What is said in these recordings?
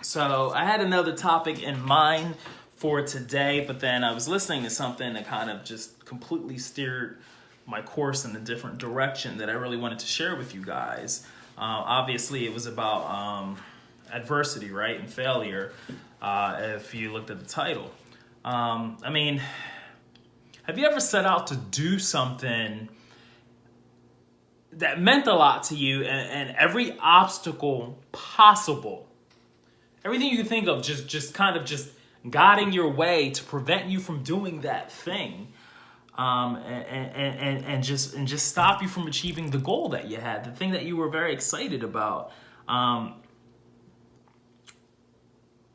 So I had another topic in mind for today, but then I was listening to something that kind of just completely steered my course in a different direction that I really wanted to share with you guys. Obviously, it was about adversity, right, and failure, if you looked at the title. I mean, have you ever set out to do something that meant a lot to you, and every obstacle possible, everything you can think of, just got in your way to prevent you from doing that thing, and just stop you from achieving the goal that you had, the thing that you were very excited about?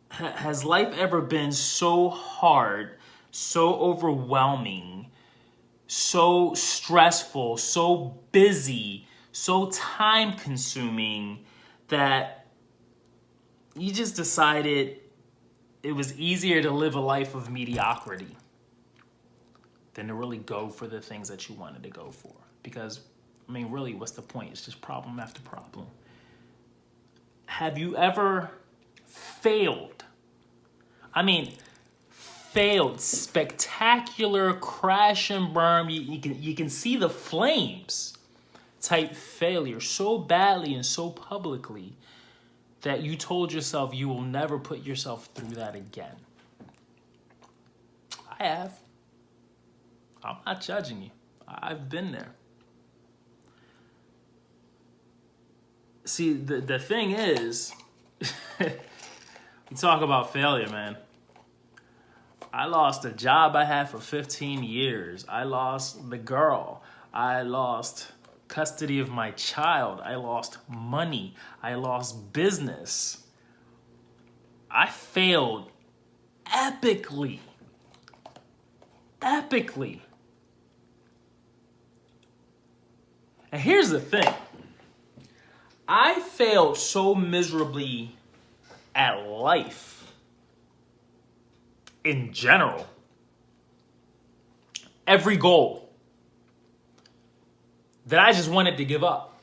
Has life ever been so hard, so overwhelming, so stressful, so busy, so time-consuming that you just decided it was easier to live a life of mediocrity than to really go for the things that you wanted to go for? Because, I mean, really, what's the point? It's just problem after problem. Have you ever failed? I mean, failed, spectacular crash and burn, you can see the flames type failure so badly and so publicly that you told yourself you will never put yourself through that again? I have. I'm not judging you. I've been there. See, the thing is, we talk about failure, man. I lost a job I had for 15 years. I lost the girl. I lost custody of my child. I lost money. I lost business. I failed epically. Epically. And here's the thing. I failed so miserably at life in general, every goal, that I just wanted to give up.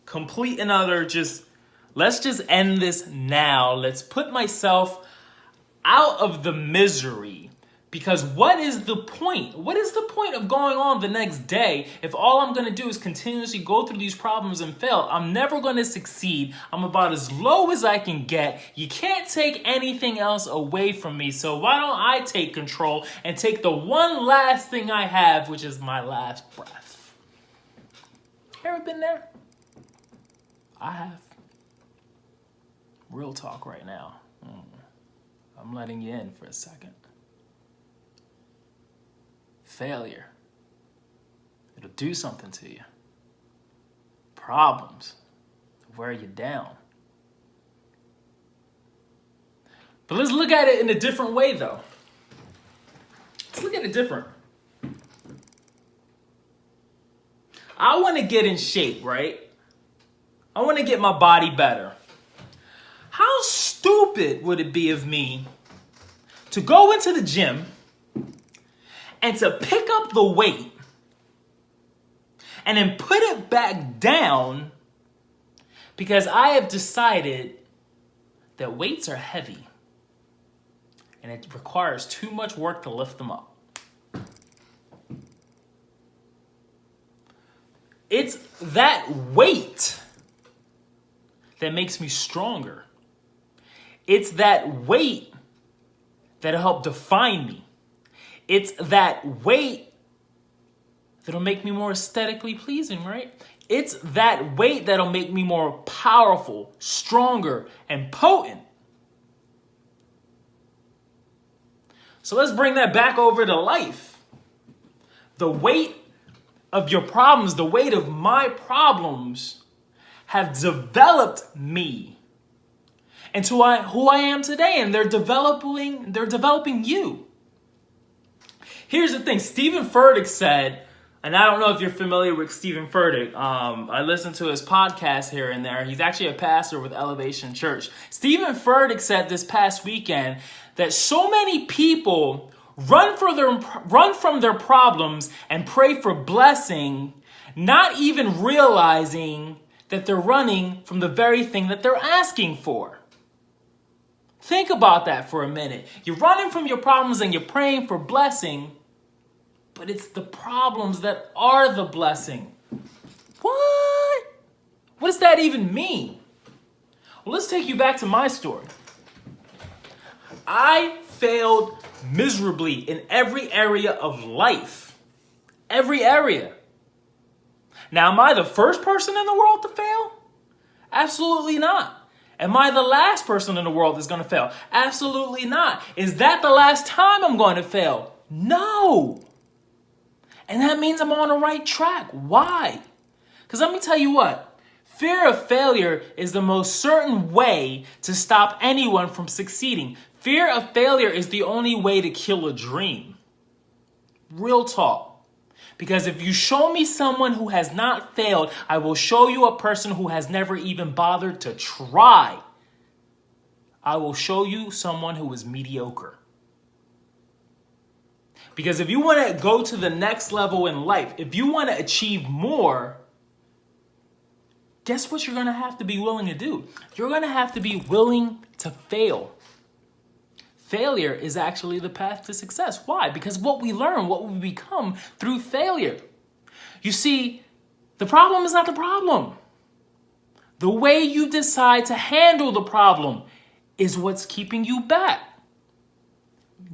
Complete another, let's just end this now. Let's put myself out of the misery. Because what is the point? What is the point of going on the next day if all I'm going to do is continuously go through these problems and fail? I'm never going to succeed. I'm about as low as I can get. You can't take anything else away from me. So why don't I take control and take the one last thing I have, which is my last breath? Ever been there? I have. Real talk right now. I'm letting you in for a second. Failure. It'll do something to you. Problems wear you down. But let's look at it in a different way, though. Let's look at it different. I want to get in shape, right? I want to get my body better. How stupid would it be of me to go into the gym and to pick up the weight and then put it back down because I have decided that weights are heavy and it requires too much work to lift them up? It's that weight that makes me stronger. It's that weight that'll help define me. It's that weight that'll make me more aesthetically pleasing, right? It's that weight that'll make me more powerful, stronger, and potent. So let's bring that back over to life. The weight of your problems, the weight of my problems have developed me into who I am today, and they're developing you. Here's the thing. Stephen Furtick said, and I don't know if you're familiar with Stephen Furtick. I listen to his podcast here and there. He's actually a pastor with Elevation Church. Stephen Furtick said this past weekend that so many people run from their problems and pray for blessing, not even realizing that they're running from the very thing that they're asking for. Think about that for a minute. You're running from your problems and you're praying for blessing, but it's the problems that are the blessing. What? What does that even mean? Well, let's take you back to my story. I failed miserably in every area of life. Every area. Now, am I the first person in the world to fail? Absolutely not. Am I the last person in the world that's going to fail? Absolutely not. Is that the last time I'm going to fail? No. And that means I'm on the right track. Why? Because let me tell you what. Fear of failure is the most certain way to stop anyone from succeeding. Fear of failure is the only way to kill a dream. Real talk. Because if you show me someone who has not failed, I will show you a person who has never even bothered to try. I will show you someone who is mediocre. Because if you want to go to the next level in life, if you want to achieve more, guess what you're going to have to be willing to do? You're going to have to be willing to fail. Failure is actually the path to success. Why? Because what we learn, what we become through failure. You see, the problem is not the problem. The way you decide to handle the problem is what's keeping you back.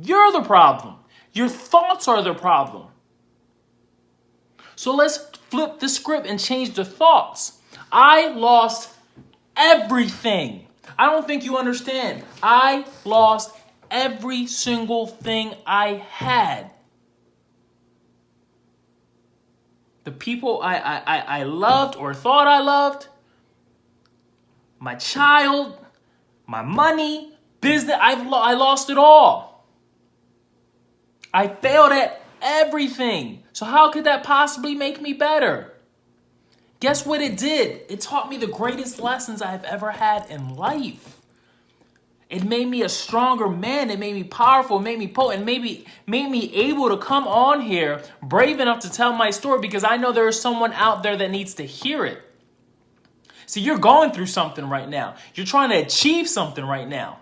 You're the problem. Your thoughts are the problem. So let's flip the script and change the thoughts. I lost everything. I don't think you understand. I lost every single thing I had. The people I loved or thought I loved, my child, my money, business, I lost it all. I failed at everything. So how could that possibly make me better? Guess what it did? It taught me the greatest lessons I've ever had in life. It made me a stronger man. It made me powerful. It made me potent. It made me able to come on here, brave enough to tell my story because I know there is someone out there that needs to hear it. See, you're going through something right now. You're trying to achieve something right now.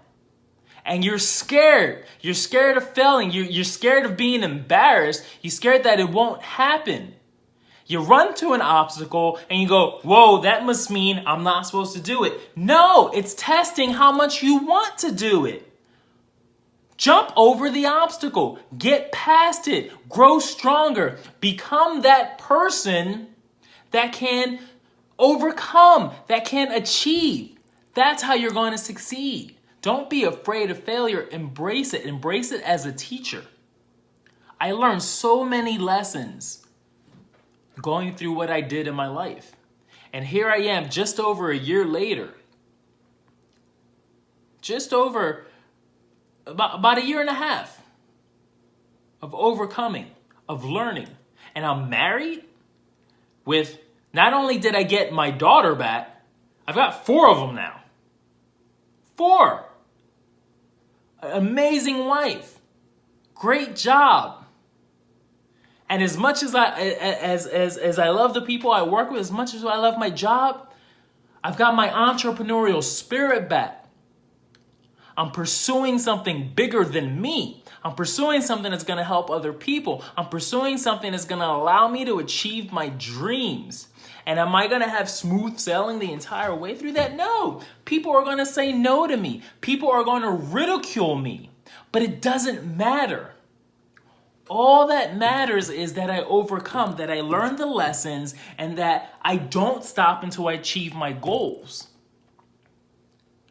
And you're scared. You're scared of failing. You're scared of being embarrassed. You're scared that it won't happen. You run to an obstacle and you go, whoa, that must mean I'm not supposed to do it. No, it's testing how much you want to do it. Jump over the obstacle. Get past it. Grow stronger. Become that person that can overcome, that can achieve. That's how you're going to succeed. Don't be afraid of failure. Embrace it. Embrace it as a teacher. I learned so many lessons going through what I did in my life. And here I am just over a year later. Just over about a year and a half of overcoming, of learning. And I'm married with, not only did I get my daughter back, I've got 4 of them now. 4. Amazing wife. Great job. And as much as I love the people I work with, as much as I love my job, I've got my entrepreneurial spirit back. I'm pursuing something bigger than me. I'm pursuing something that's going to help other people. I'm pursuing something that's going to allow me to achieve my dreams. And am I going to have smooth sailing the entire way through that? No. People are going to say no to me. People are going to ridicule me. But it doesn't matter. All that matters is that I overcome, that I learn the lessons, and that I don't stop until I achieve my goals.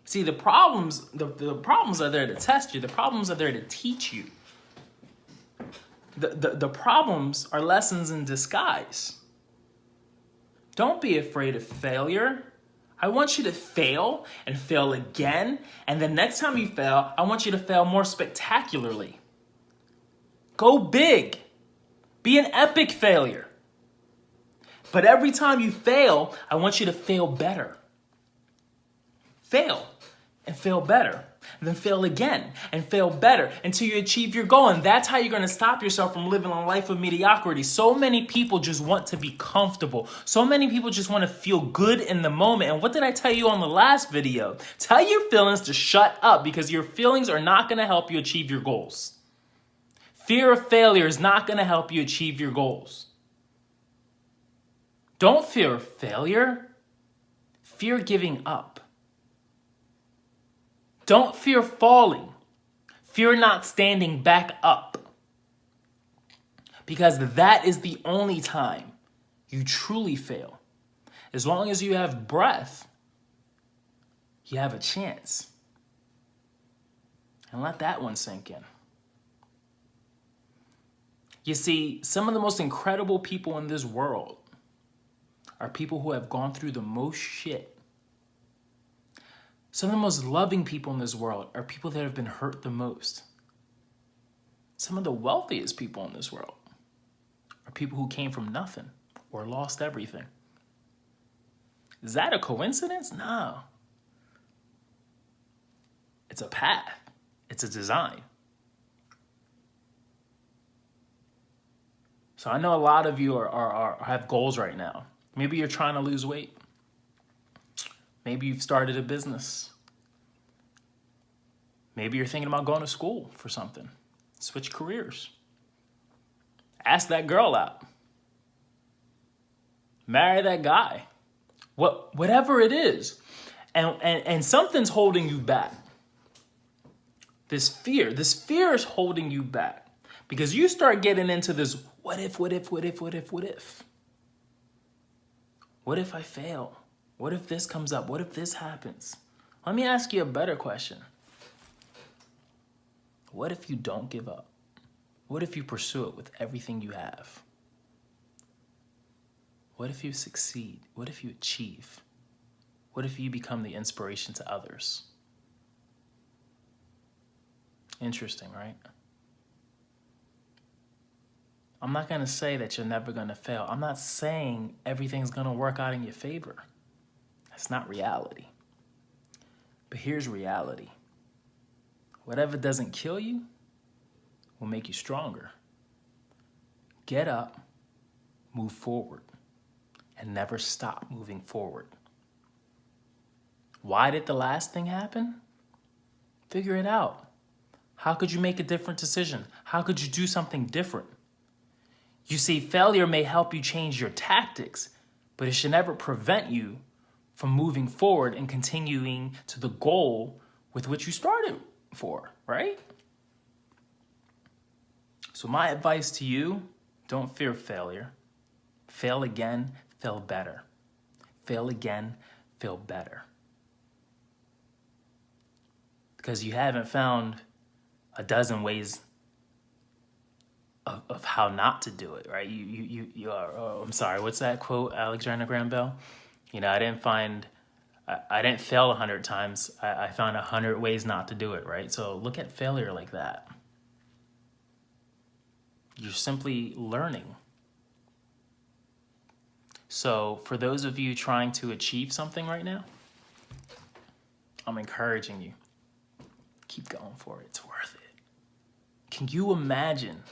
See, the problems are there to test you. The problems are there to teach you. The problems are lessons in disguise. Don't be afraid of failure. I want you to fail and fail again. And the next time you fail, I want you to fail more spectacularly. Go big. Be an epic failure. But every time you fail, I want you to fail better. Fail and fail better. then fail again and fail better until you achieve your goal. And that's how you're going to stop yourself from living a life of mediocrity. So many people just want to be comfortable. So many people just want to feel good in the moment. And what did I tell you on the last video? Tell your feelings to shut up, because your feelings are not going to help you achieve your goals. Fear of failure is not going to help you achieve your goals. Don't fear failure. Fear giving up. Don't fear falling. Fear not standing back up. Because that is the only time you truly fail. As long as you have breath, you have a chance. And let that one sink in. You see, some of the most incredible people in this world are people who have gone through the most shit. Some of the most loving people in this world are people that have been hurt the most. Some of the wealthiest people in this world are people who came from nothing or lost everything. Is that a coincidence? No. It's a path. It's a design. So I know a lot of you have goals right now. Maybe you're trying to lose weight. Maybe you've started a business. Maybe you're thinking about going to school for something. Switch careers. Ask that girl out. Marry that guy. Whatever it is. And something's holding you back. This fear is holding you back. Because you start getting into this what if? What if I fail? What if this comes up? What if this happens? Let me ask you a better question. What if you don't give up? What if you pursue it with everything you have? What if you succeed? What if you achieve? What if you become the inspiration to others? Interesting, right? I'm not going to say that you're never going to fail. I'm not saying everything's going to work out in your favor. That's not reality. But here's reality. Whatever doesn't kill you will make you stronger. Get up, move forward, and never stop moving forward. Why did the last thing happen? Figure it out. How could you make a different decision? How could you do something different? You see, failure may help you change your tactics, but it should never prevent you from moving forward and continuing to the goal with which you started for, right? So my advice to you, don't fear failure. Fail again, fail better. Fail again, fail better. Because you haven't found a dozen ways of how not to do it, right? You are, I'm sorry, what's that quote, Alexander Graham Bell? You know, I didn't fail 100 times. I found 100 ways not to do it, right? So look at failure like that. You're simply learning. So for those of you trying to achieve something right now, I'm encouraging you. Keep going for it. It's worth it. Can you imagine,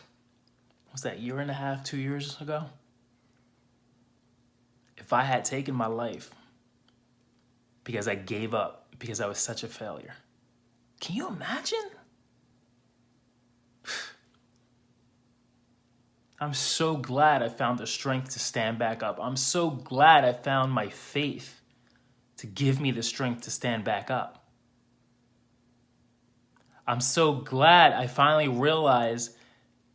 was that 1.5 years, 2 years ago? If I had taken my life because I gave up, because I was such a failure. Can you imagine? I'm so glad I found the strength to stand back up. I'm so glad I found my faith to give me the strength to stand back up. I'm so glad I finally realized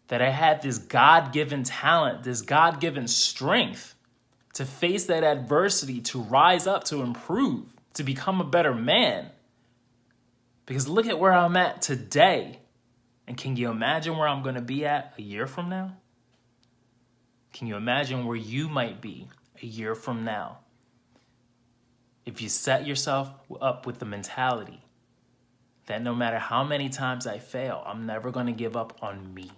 that I had this God-given talent, this God-given strength to face that adversity, to rise up, to improve, to become a better man. Because look at where I'm at today. And can you imagine where I'm going to be at a year from now? Can you imagine where you might be a year from now? If you set yourself up with the mentality that no matter how many times I fail, I'm never going to give up on me.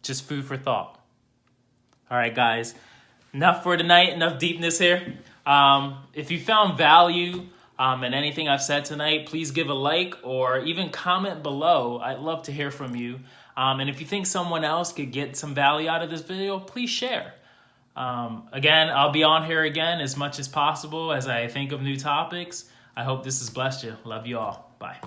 Just food for thought. All right, guys. Enough for tonight. Enough deepness here. If you found value in anything I've said tonight, please give a like or even comment below. I'd love to hear from you. And if you think someone else could get some value out of this video, please share. Again, I'll be on here again as much as possible as I think of new topics. I hope this has blessed you. Love you all. Bye.